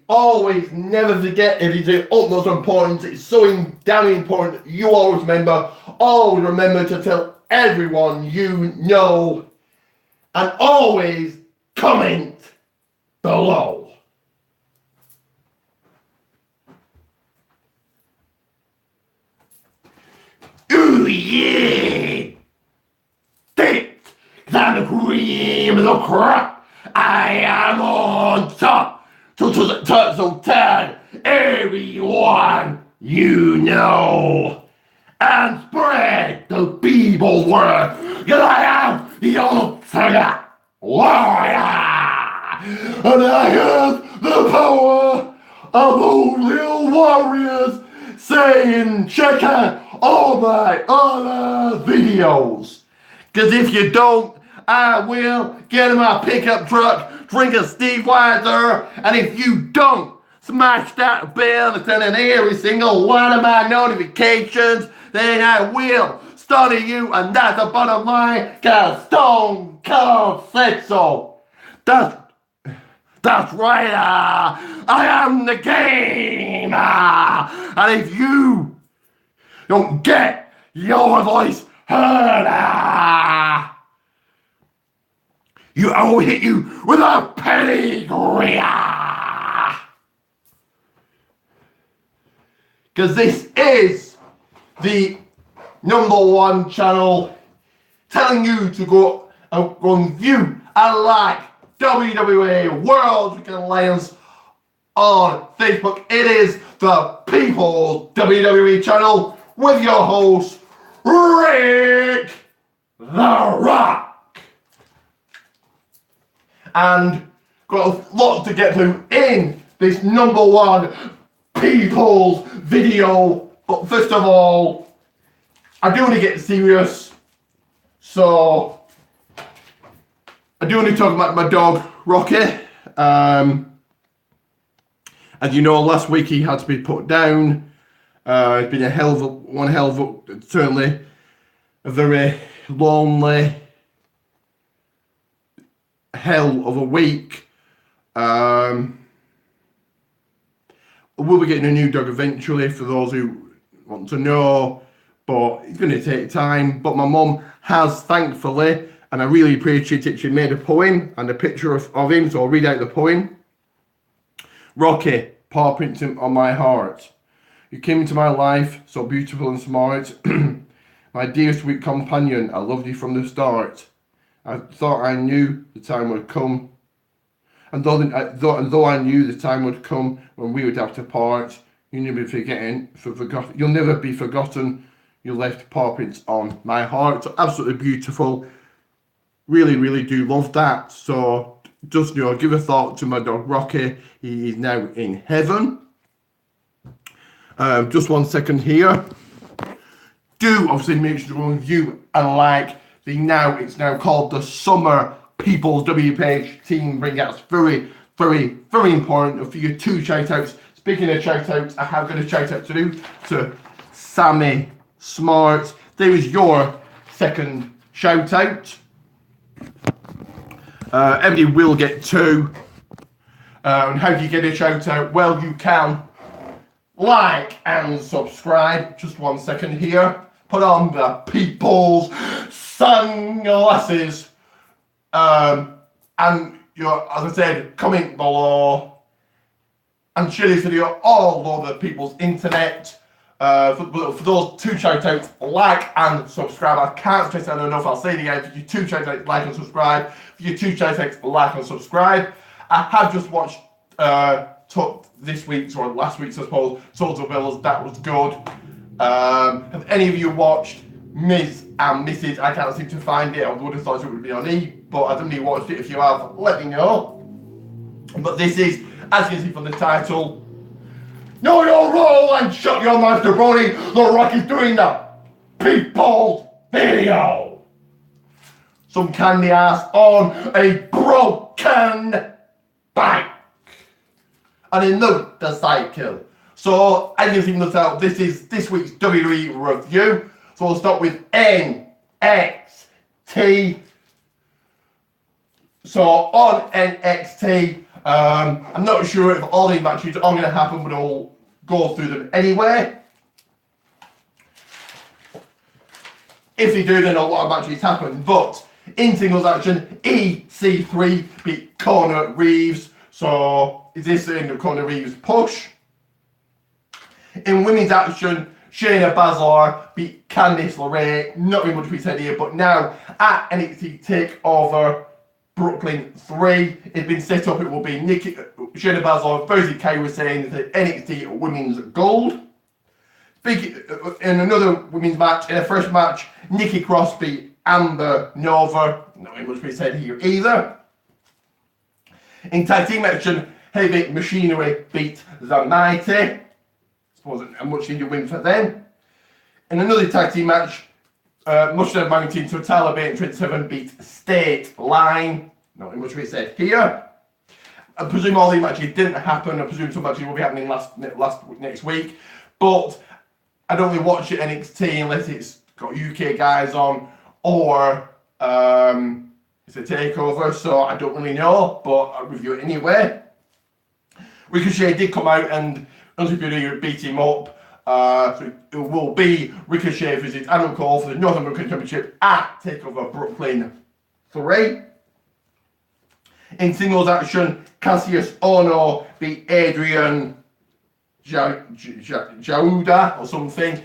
always never forget it is the utmost importance. It's so damn important that you always remember to tell everyone you know, and always comment below. Ooh yeah! That's the cream of the crop. I am on top. So tell everyone you know and spread the people's word, because I am the ultimate warrior, and I have the power of those little warriors saying check out all my other videos, because if you don't, I will get in my pickup truck, drink a Steve Weiser, and if you don't smash that bell and turn on every single one of my notifications, then I will study you, and that's the bottom line, cause Stone Cold said so. That's right, I am the game, and if you don't get your voice heard, I will hit you with a pedigree. Because this is the #1 channel telling you to go and view and like WWE World Wrestling Alliance on Facebook. It is the People's WWE channel with your host, Rick The Rock. And got a lot to get through in this #1 People's video. But first of all, I do want to get serious. So I do want to talk about my dog, Rocky. As you know, last week he had to be put down. It's been one hell of a, certainly a very lonely hell of a week. We'll be getting a new dog eventually, for those who want to know, but it's going to take time. But my mum has, thankfully, and I really appreciate it, she made a poem and a picture of him, so I'll read out the poem. Rocky, paw prints on my heart. You came into my life, so beautiful and smart. My dear sweet companion, I loved you from the start. I thought I knew the time would come. And though I knew the time would come when we would have to part, you'll never be forgotten. You left paw prints on my heart. So absolutely beautiful. Really, really do love that. So just, give a thought to my dog Rocky. He is now in heaven. Just 1 second here. Do obviously make sure to go and view and like it's now called the Summer People's W page team bringouts. Very, very, very important for you. 2 shout outs. Speaking of shout outs, I have got a shout out to do to Sammy Smart. There is your second shout out. Everybody will get 2. And how do you get a shout out? Well, you can like and subscribe. Just 1 second here. Put on the People's sunglasses. And as I said, comment below and share this video all over people's internet. For those 2 shout outs, like and subscribe. I can't stress that enough. I'll say it again. For you 2 shout outs, like and subscribe. For you 2 shout outs, like and subscribe. I have just watched this week's, or last week's, I suppose, Total Bills. That was good. Have any of you watched Ms. and Mrs.? I can't seem to find it. I would have thought it would be on E, but I haven't watched it. If you have, let me know. But this is, as you can see from the title, know your role and shut your mouth, jabroni. The Rock is doing the People's video. Some candy ass on a broken bike. And another cycle. So, as you can see from the title, this is this week's WWE review. So we'll start with NXT. So on NXT, I'm not sure if all these matches are going to happen, but I'll go through them anyway. If they do, then a lot of matches happen. But in singles action, EC3 beat Conor Reeves. So is this the end of Conor Reeves' push? In women's action, Shayna Baszler beat Candice LeRae. Not very much to be said here, but now at NXT TakeOver Brooklyn 3, it's been set up. It will be Shayna Baszler versus Kairi Sane, the NXT Women's Gold. In another women's match, in a first match, Nikki Cross beat Amber Nova. Not very much to be said here either. In tag team action, Heavy Machinery beat The Mighty. Wasn't a much needed win for them. In another tag team match, Mustard Mountain to Taliban and 27 beat State Line. Not much to be said here. I presume all these matches didn't happen. I presume some matches will be happening next week. But I don't really watch it NXT unless it's got UK guys on or it's a takeover, so I don't really know, but I'll review it anyway. Ricochet did come out and beat him up. So it will be Ricochet versus Adam Cole for the North American Championship at TakeOver Brooklyn 3. In singles action, Cassius Ohno beat Adrian Jauda or something.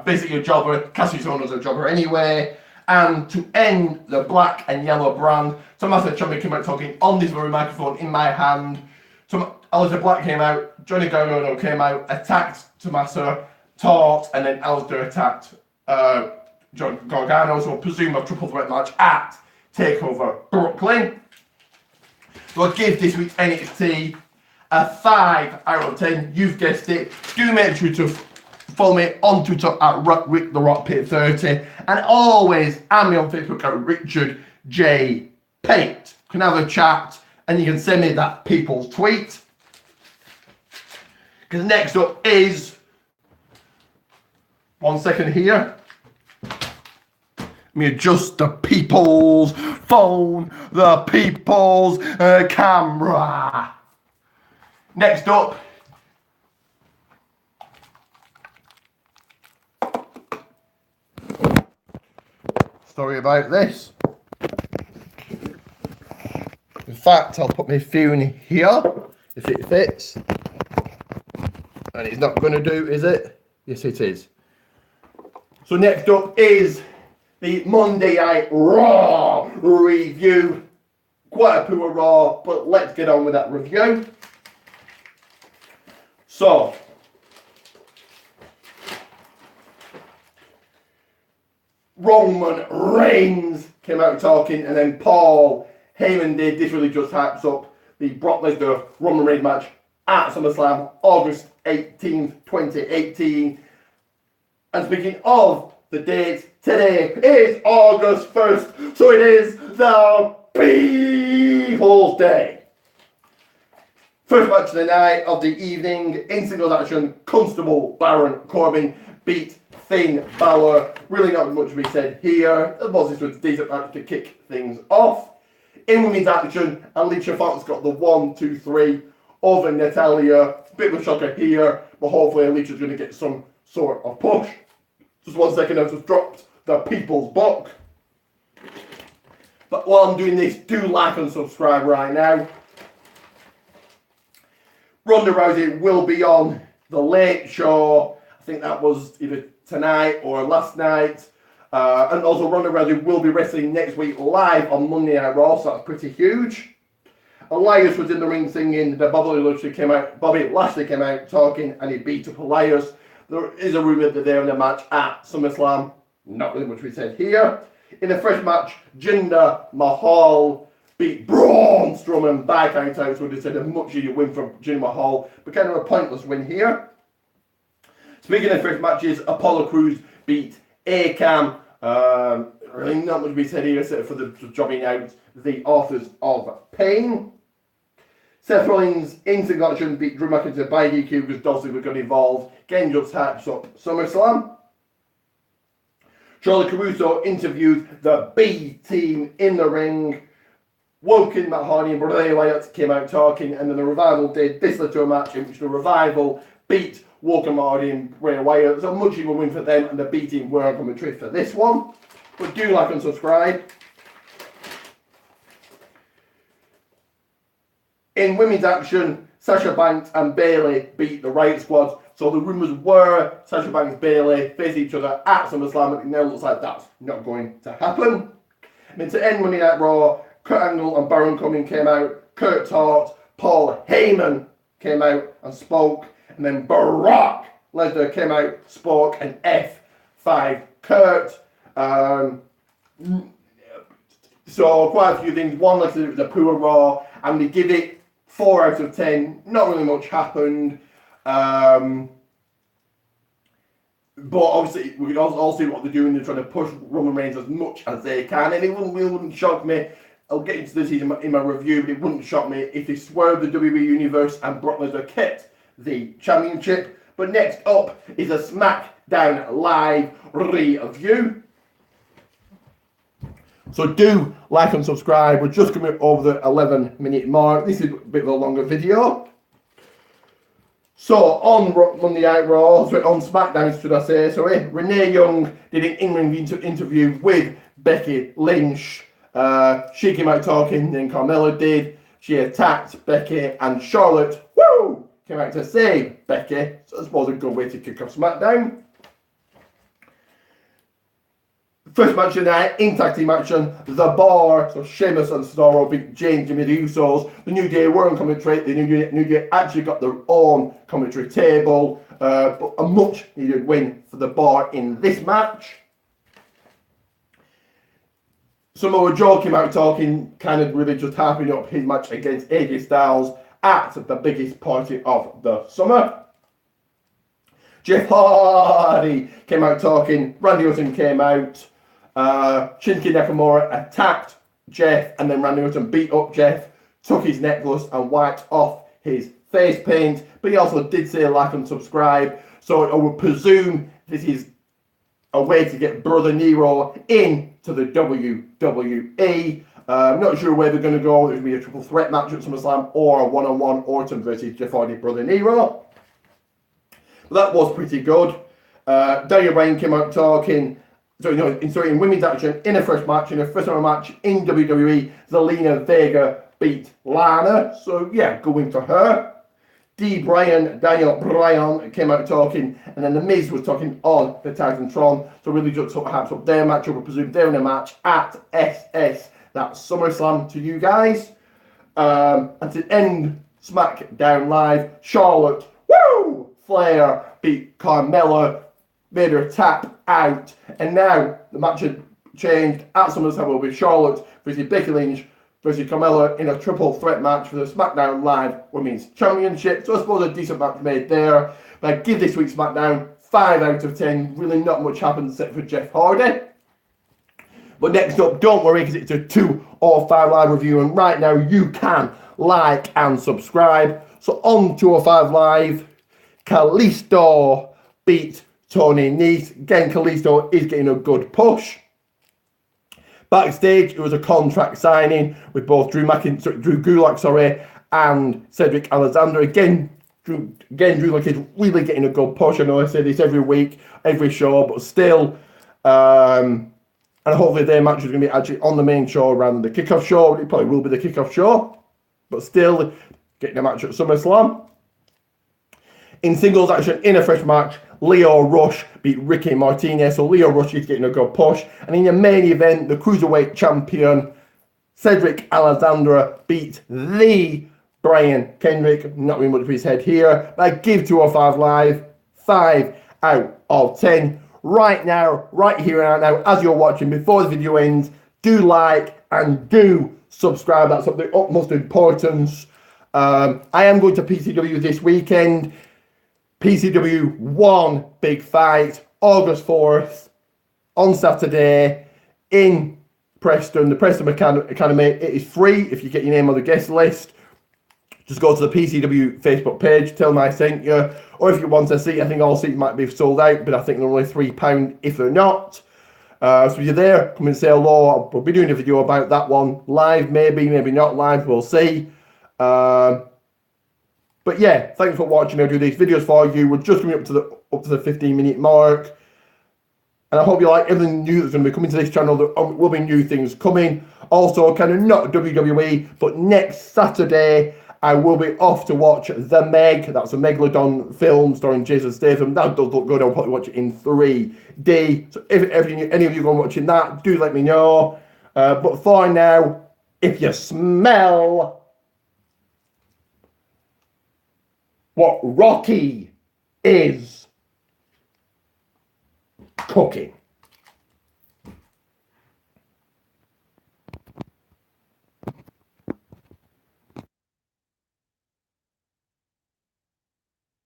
Basically a jobber. Cassius Ohno's a jobber anyway. And to end the black and yellow brand, Tommaso Ciampa came out talking on this very microphone in my hand. Alistair Black came out, Johnny Gargano came out, attacked Tommaso, taught, and then Alistair attacked John Gargano, so I presume a triple threat match at TakeOver Brooklyn. So I give this week's NXT a 5 out of 10. You've guessed it. Do make sure to follow me on Twitter at RickTheRockPit30, and always add me on Facebook at Richard J. Pate. You can have a chat, and you can send me that people's tweet. Because next up is, 1 second here. Let me adjust the people's phone, the people's camera. Next up, story about this. In fact, I'll put my phone here if it fits. And it's not going to do, is it? Yes, it is. So next up is the Monday Night Raw review. Quite a poor Raw, but let's get on with that review. So, Roman Reigns came out talking, and then Paul Heyman did. This really just hypes up the Brock Lesnar Roman Reigns match at SummerSlam, August 18th, 2018. And speaking of the date, today is August 1st, so it is the People's Day. First match of the night, of the evening, in singles action, Constable Baron Corbin beat Finn Balor. Really not much to be said here. This was a decent match to kick things off. In women's action, Alicia Fox got the 1-2-3 over Natalia. Bit of a shocker here, but hopefully Alicia's going to get some sort of push. Just 1 second, I've just dropped the People's Book. But while I'm doing this, do like and subscribe right now. Ronda Rousey will be on The Late Show. I think that was either tonight or last night. And also Ronda Rousey will be wrestling next week live on Monday Night Raw, so that's pretty huge. Elias was in the ring singing. Bobby Lashley came out talking, and he beat up Elias. There is a rumour that they're in a match at SummerSlam. Not really much we said here. In the first match, Jinder Mahal beat Braun Strowman by count out, so they said a much easier win from Jinder Mahal, but kind of a pointless win here. Speaking of first matches, Apollo Crews beat Akam. Really not much to be said here except for the jobbing out the Authors of Pain. Seth Rollins in single action beat Drew McIntyre by DQ because Dolph Ziggler got involved. Again, just hypes up SummerSlam. Charlie Caruso interviewed the B team in the ring. Woken, Matt Hardy and Bray Wyatt came out talking, and then the Revival did this little match in which the Revival beat Woken, Matt Hardy and Bray Wyatt. So much of a win for them, and the beating were commentary for this one. But do like and subscribe. In women's action, Sasha Banks and Bayley beat the Riot Squad. So the rumours were Sasha Banks and Bayley face each other at SummerSlam. It now looks like that's not going to happen. And then to end Monday Night Raw, Kurt Angle and Baron Corbin came out. Kurt talked. Paul Heyman came out and spoke. And then Brock Lesnar came out, spoke, and F5 Kurt. So quite a few things. One, like I said, it was a poor Raw. I'm going to give it 4 out of 10. Not really much happened. But obviously, we can all see what they're doing. They're trying to push Roman Reigns as much as they can. And it wouldn't shock me. I'll get into this in my review, but it wouldn't shock me if they swerved the WWE Universe and Brock Lesnar kept the championship. But next up is a SmackDown Live review. So do like and subscribe. We're just coming over the 11-minute mark. This is a bit of a longer video. So on Monday Night Raw, on SmackDown, should I say, sorry, Renee Young did an in-ring interview with Becky Lynch. She came out talking, then Carmella did. She attacked Becky, and Charlotte, came out to save Becky. So I suppose a good way to kick off SmackDown. First match of the night, in tag team action, The Bar, so Sheamus and Cesaro beat Jimmy the Usos. The New Day were on commentary. The New Day actually got their own commentary table, but a much needed win for The Bar in this match. Samoa Joe came out talking, kind of really just harping up his match against AJ Styles at the biggest party of the summer. Jeff Hardy came out talking, Randy Orton came out. Shinsuke Nakamura attacked Jeff, and then Randy Orton beat up Jeff, took his necklace and wiped off his face paint. But he also did say like and subscribe, so I would presume this is a way to get Brother Nero into the WWE. I'm not sure where they're going to go. There's going to be a triple threat match at SummerSlam or a one-on-one Orton versus Jeff Hardy, Brother Nero. But that was pretty good. Daniel Bryan came out talking. In women's action, in a first match, in a first ever match in WWE, Zelina Vega beat Lana. So yeah, good win for her. Daniel Bryan came out talking, and then The Miz was talking on the Titantron. So really just sort of hypes up their match. I would presume they're in a match at SS. That's SummerSlam to you guys. And to end SmackDown Live, Charlotte, Flair beat Carmella, made her tap out, and now the match had changed at SummerSlam will be Charlotte versus Becky Lynch versus Carmella in a triple threat match for the SmackDown Live Women's Championship. So I suppose a decent match made there. But I give this week's SmackDown 5 out of 10. Really not much happened except for Jeff Hardy. But next up, don't worry, because it's a 2 or 5 live review, and right now you can like and subscribe. So on 205 Live, Kalisto beat Tony Nese. Again, Kalisto is getting a good push. Backstage, it was a contract signing with both Drew Gulak, and Cedric Alexander. Again, Drew Gulak is really getting a good push. I know I say this every week, every show, but still, and hopefully their match is going to be actually on the main show rather than the kickoff show. It probably will be the kickoff show, but still getting a match at SummerSlam. In singles action, in a fresh match, Leo Rush beat Ricky Martinez. So Leo Rush is getting a good push. And in the main event, the Cruiserweight champion, Cedric Alexander, beat the Brian Kendrick. Not really much for his head here. But I give 205 Live 5 out of 10. Right now, right here and now, as you're watching, before the video ends, do like and do subscribe. That's of the utmost importance. I am going to PCW this weekend. PCW 1 big fight, August 4th, on Saturday, in Preston, the Preston Academy. It is free if you get your name on the guest list. Just go to the PCW Facebook page, tell them I sent you. Or if you want a seat, I think all seats might be sold out, but I think they're only £3 if they're not. So if you're there, come and say hello. We'll be doing a video about that one live, maybe not live. We'll see. But yeah, thanks for watching. I'll do these videos for you. We're just coming up to the 15-minute mark. And I hope you like everything new that's going to be coming to this channel. There will be new things coming. Also, kind of not WWE, but next Saturday, I will be off to watch The Meg. That's a Megalodon film starring Jason Statham. That does look good. I'll probably watch it in 3D. So if any of you are watching that, do let me know. But for now, if you smell what Rocky is cooking.